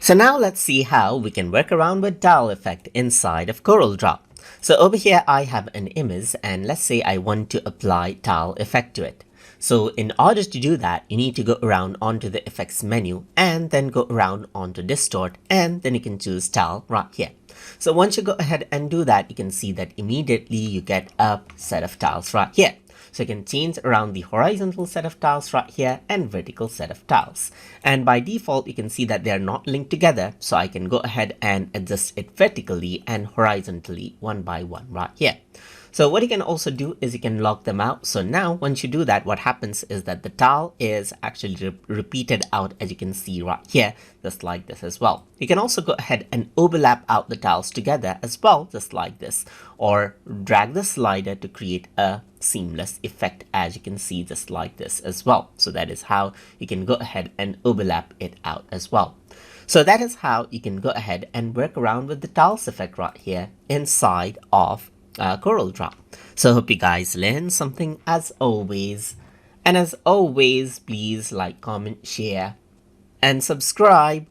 So now let's see how we can work around with tile effect inside of Corel Draw. So over here I have an image and let's say I want to apply tile effect to it. So in order to do that, you need to go around onto the effects menu and then go around onto distort, and then you can choose tile right here. So once you go ahead and do that, you can see that immediately you get a set of tiles right here. So you can change around the horizontal set of tiles right here and vertical set of tiles. And by default, you can see that they are not linked together. So I can go ahead and adjust it vertically and horizontally one by one right here. So what you can also do is you can lock them out. So now once you do that, what happens is that the tile is actually repeated out, as you can see right here, just like this as well. You can also go ahead and overlap out the tiles together as well, just like this, or drag the slider to create a seamless effect, as you can see, just like this as well. So that is how you can go ahead and overlap it out as well. So that is how you can go ahead and work around with the tiles effect right here inside of Corel Draw. So hope you guys learned something as always. And as always, please like, comment, share, and subscribe.